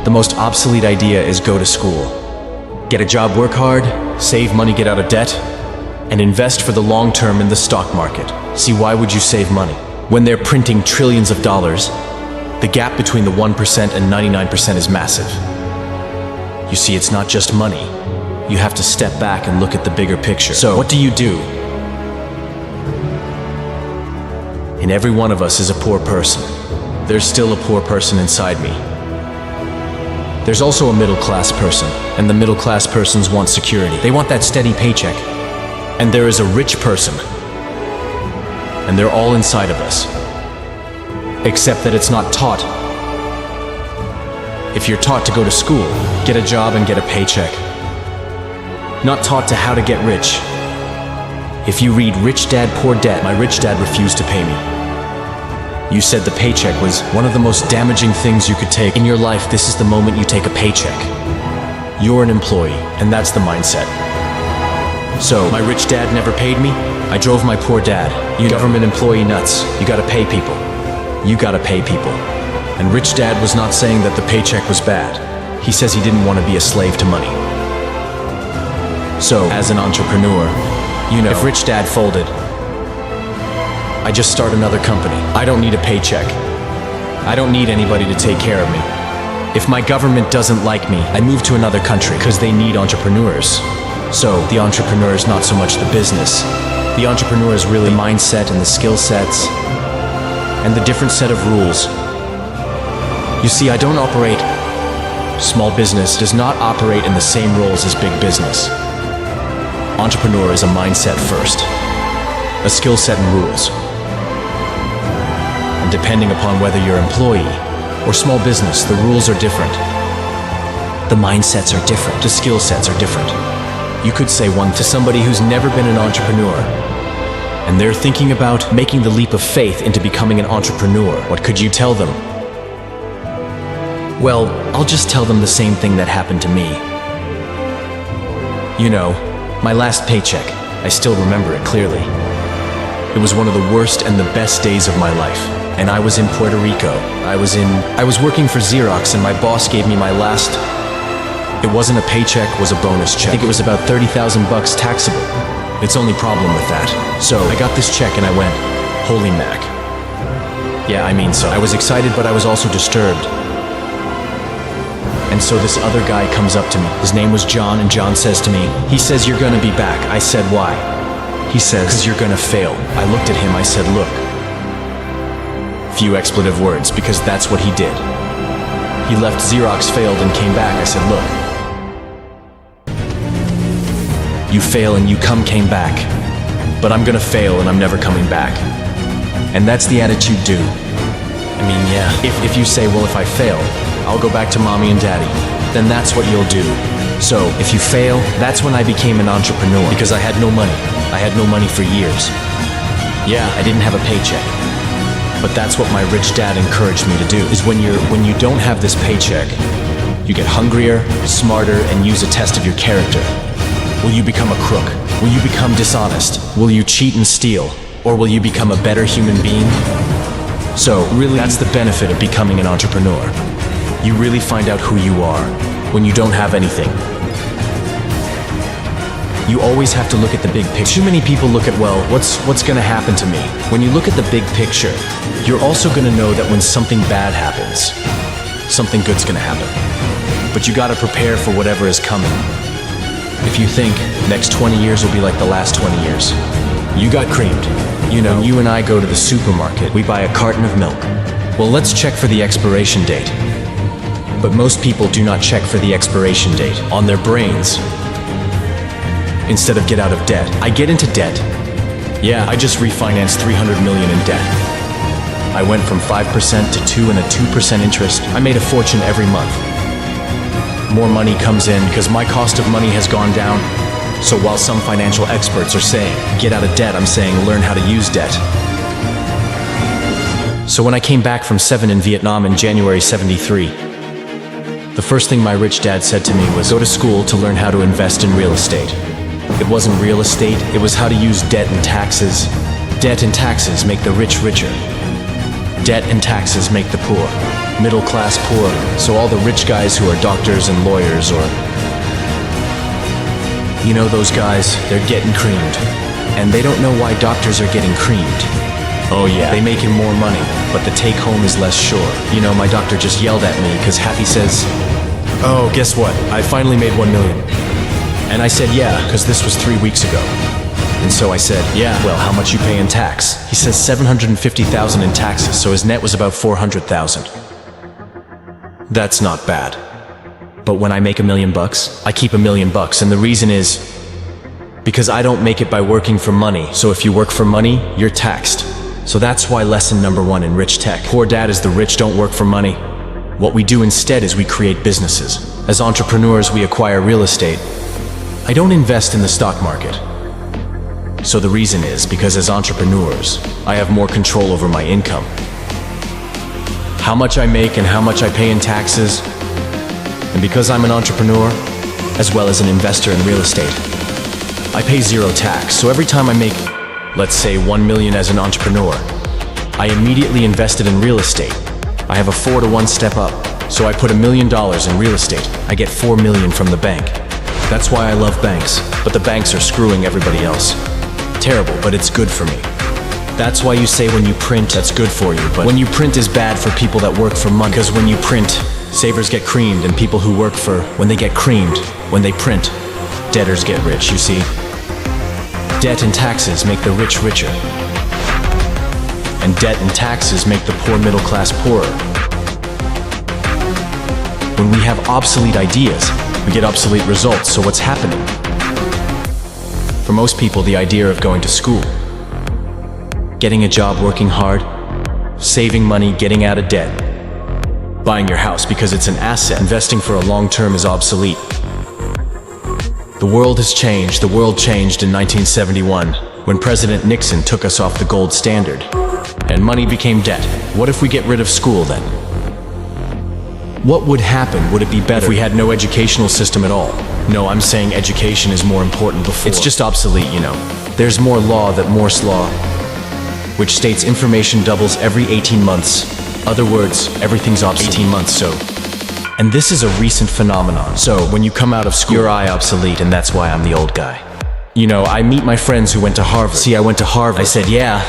The most obsolete idea is go to school. Get a job, work hard, save money, get out of debt, and invest for the long term in the stock market. See, why would you save money? When they're printing trillions of dollars, the gap between the 1% and 99% is massive. You see, it's not just money. You have to step back and look at the bigger picture. So, what do? In every one of us is a poor person. There's still a poor person inside me. There's also a middle-class person, and the middle-class persons want security. They want that steady paycheck. And there is a rich person, and they're all inside of us. Except that it's not taught. If you're taught to go to school, get a job and get a paycheck, not taught to how to get rich. If you read Rich Dad, Poor Dad, my rich dad refused to pay me. You said the paycheck was one of the most damaging things you could take in your life. This is the moment you take a paycheck. You're an employee, and that's the mindset. So, my rich dad never paid me. I drove my poor dad. You government employee nuts. You gotta pay people. You gotta pay people. And rich dad was not saying that the paycheck was bad. He says he didn't want to be a slave to money. So, as an entrepreneur, if rich dad folded, I just start another company. I don't need a paycheck. I don't need anybody to take care of me. If my government doesn't like me, I move to another country because they need entrepreneurs. So, the entrepreneur is not so much the business. The entrepreneur is really the mindset and the skill sets and the different set of rules. You see, I don't operate. Small business does not operate in the same roles as big business. Entrepreneur is a mindset first, a skill set and rules. And depending upon whether you're employee or small business, the rules are different. The mindsets are different. The skill sets are different. You could say one to somebody who's never been an entrepreneur, and they're thinking about making the leap of faith into becoming an entrepreneur. What could you tell them? Well, I'll just tell them the same thing that happened to me. My last paycheck, I still remember it clearly. It was one of the worst and the best days of my life. And I was in Puerto Rico. I was working for Xerox, and my boss gave me my last. It wasn't a paycheck, it was a bonus check. I think it was about 30,000 bucks taxable. It's only problem with that. So I got this check and I went, holy mac. Yeah, so I was excited, but I was also disturbed. And so this other guy comes up to me. His name was John, and John says to me, he says, "You're gonna be back." I said, "Why?" He says, "'Cause you're gonna fail." I looked at him, I said, "Look." Few expletive words, because that's what he did. He left Xerox, failed, and came back. I said, "Look. You fail and you came back. But I'm gonna fail and I'm never coming back." And that's the attitude, dude. Yeah. If you say, well, if I fail, I'll go back to mommy and daddy, then that's what you'll do. So, if you fail, that's when I became an entrepreneur, because I had no money. I had no money for years. Yeah, I didn't have a paycheck. But that's what my rich dad encouraged me to do, is when you don't have this paycheck, you get hungrier, smarter, and use a test of your character. Will you become a crook? Will you become dishonest? Will you cheat and steal? Or will you become a better human being? So, really, that's the benefit of becoming an entrepreneur. You really find out who you are when you don't have anything. You always have to look at the big picture. Too many people look at, well, what's gonna happen to me? When you look at the big picture, you're also gonna know that when something bad happens, something good's gonna happen. But you gotta prepare for whatever is coming. If you think next 20 years will be like the last 20 years, you got creamed. You and I go to the supermarket, we buy a carton of milk. Well, let's check for the expiration date. But most people do not check for the expiration date on their brains. Instead of get out of debt. I get into debt. Yeah, I just refinanced $300 million in debt. I went from 5% to 2% and a 2% interest. I made a fortune every month. More money comes in because my cost of money has gone down. So while some financial experts are saying, get out of debt, I'm saying learn how to use debt. So when I came back from 7 in Vietnam in January 73, the first thing my rich dad said to me was, go to school to learn how to invest in real estate. It wasn't real estate, it was how to use debt and taxes. Debt and taxes make the rich richer. Debt and taxes make the poor. Middle class poor, so all the rich guys who are doctors and lawyers or... You know those guys, they're getting creamed. And they don't know why doctors are getting creamed. Oh yeah, they making more money, but the take home is less sure. You know, my doctor just yelled at me because Happy says, "Oh, guess what? I finally made 1 million. And I said, yeah, because this was 3 weeks ago. And so I said, yeah, well, how much you pay in tax? He says 750,000 in taxes, so his net was about 400,000. That's not bad. But when I make $1 million, I keep $1 million, and the reason is because I don't make it by working for money. So if you work for money, you're taxed. So that's why lesson number 1 in Rich Tech. Poor dad is the rich don't work for money. What we do instead is we create businesses. As entrepreneurs, we acquire real estate. I don't invest in the stock market. So the reason is because as entrepreneurs, I have more control over my income. How much I make and how much I pay in taxes. And because I'm an entrepreneur, as well as an investor in real estate, I pay 0 tax. So every time I make, let's say, 1 million as an entrepreneur, I immediately invested in real estate. I have a 4-to-1 step up. So I put $1 million in real estate. I get 4 million from the bank. That's why I love banks, but the banks are screwing everybody else. Terrible, but it's good for me. That's why you say when you print, that's good for you, but when you print is bad for people that work for money. Because when you print, savers get creamed, and people who work for, when they get creamed, when they print, debtors get rich, you see. Debt and taxes make the rich richer. And debt and taxes make the poor middle class poorer. When we have obsolete ideas, we get obsolete results, so what's happening? For most people, the idea of going to school, getting a job, working hard, saving money, getting out of debt, buying your house because it's an asset, investing for a long term is obsolete. The world has changed. The world changed in 1971 when President Nixon took us off the gold standard and money became debt. What if we get rid of school then? What would happen? Would it be better if we had no educational system at all? No, I'm saying education is more important before. It's just obsolete, you know. There's more law that Moore's law, which states information doubles every 18 months. Other words, everything's obsolete. 18 months, so. And this is a recent phenomenon. So when you come out of school, you're obsolete, and that's why I'm the old guy. You know, I meet my friends who went to Harvard. See, I went to Harvard. I said, yeah,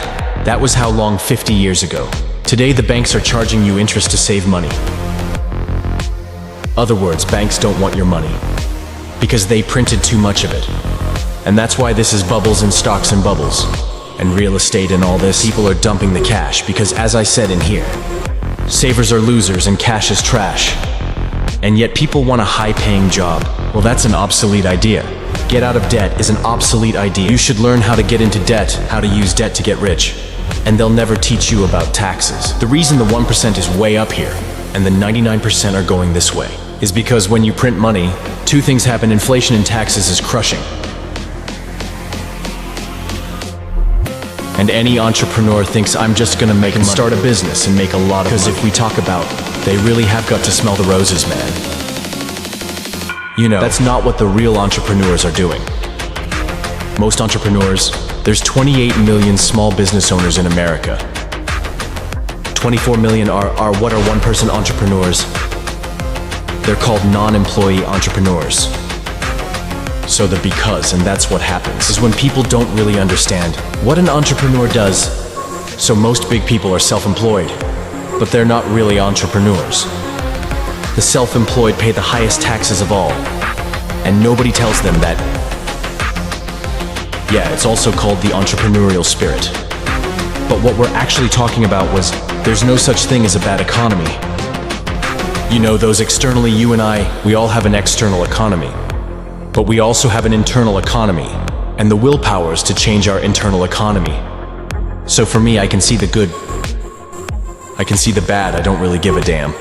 that was how long? 50 years ago. Today, the banks are charging you interest to save money. Other words, banks don't want your money because they printed too much of it. And that's why this is bubbles and stocks and bubbles and real estate and all this. People are dumping the cash because, as I said in here, savers are losers and cash is trash. And yet people want a high-paying job. Well, that's an obsolete idea. Get out of debt is an obsolete idea. You should learn how to get into debt, how to use debt to get rich. And they'll never teach you about taxes. The reason the 1% is way up here and the 99% are going this way is because when you print money, 2 things happen. Inflation and taxes is crushing. And any entrepreneur thinks I'm just gonna make and start a business and make a lot of money. Because if we talk about, they really have got to smell the roses, man. You know, that's not what the real entrepreneurs are doing. Most entrepreneurs, there's 28 million small business owners in America. 24 million are what are one-person entrepreneurs. They're called non-employee entrepreneurs. So the because, and that's what happens, is when people don't really understand what an entrepreneur does. So most big people are self-employed, but they're not really entrepreneurs. The self-employed pay the highest taxes of all, and nobody tells them that. Yeah, it's also called the entrepreneurial spirit. But what we're actually talking about was, there's no such thing as a bad economy. You know, those externally, you and I, we all have an external economy. But we also have an internal economy, and the willpower is to change our internal economy. So for me, I can see the good, I can see the bad, I don't really give a damn.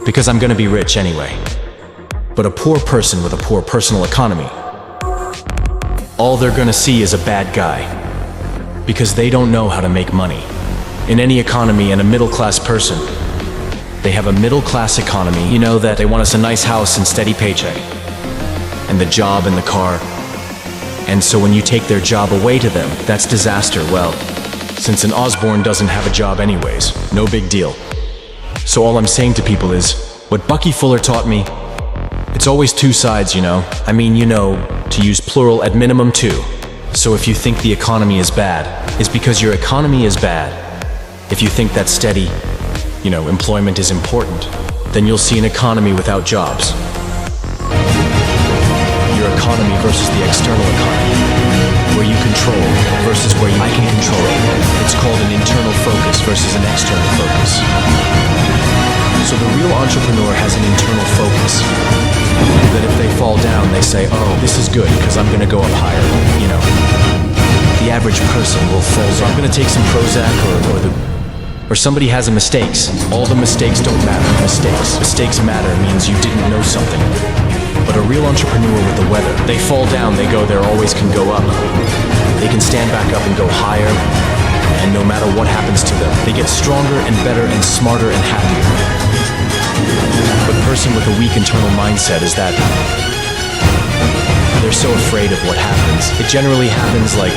Because I'm gonna be rich anyway. But a poor person with a poor personal economy, all they're gonna see is a bad guy. Because they don't know how to make money. In any economy, and a middle-class person, they have a middle-class economy, you know, that they want us a nice house and steady paycheck. And the job and the car. And so when you take their job away to them, that's disaster. Well, since an Osborne doesn't have a job anyways. No big deal. So all I'm saying to people is, what Bucky Fuller taught me, it's always two sides, you know? I mean, you know, to use plural at minimum two. So if you think the economy is bad, it's because your economy is bad. If you think that steady, employment is important, then you'll see an economy without jobs. Your economy versus the external economy, where you control versus where I can control it. It's called an internal focus versus an external focus. So the real entrepreneur has an internal focus. That if they fall down, they say, oh, this is good because I'm going to go up higher. The average person will fall down. So I'm going to take some Prozac or somebody has a mistakes. All the mistakes don't matter. Mistakes matter means you didn't know something. But a real entrepreneur with the weather, they fall down, they go there, always can go up. They can stand back up and go higher, and no matter what happens to them, they get stronger and better and smarter and happier. But a person with a weak internal mindset is that they're so afraid of what happens. It generally happens like,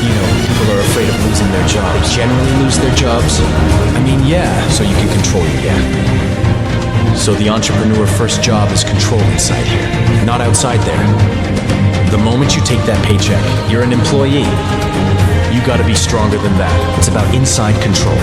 people are afraid of losing their jobs. They generally lose their jobs. I mean, yeah, so you can control your So the entrepreneur first job is control inside here, not outside there. The moment you take that paycheck, you're an employee. You gotta be stronger than that. It's about inside control.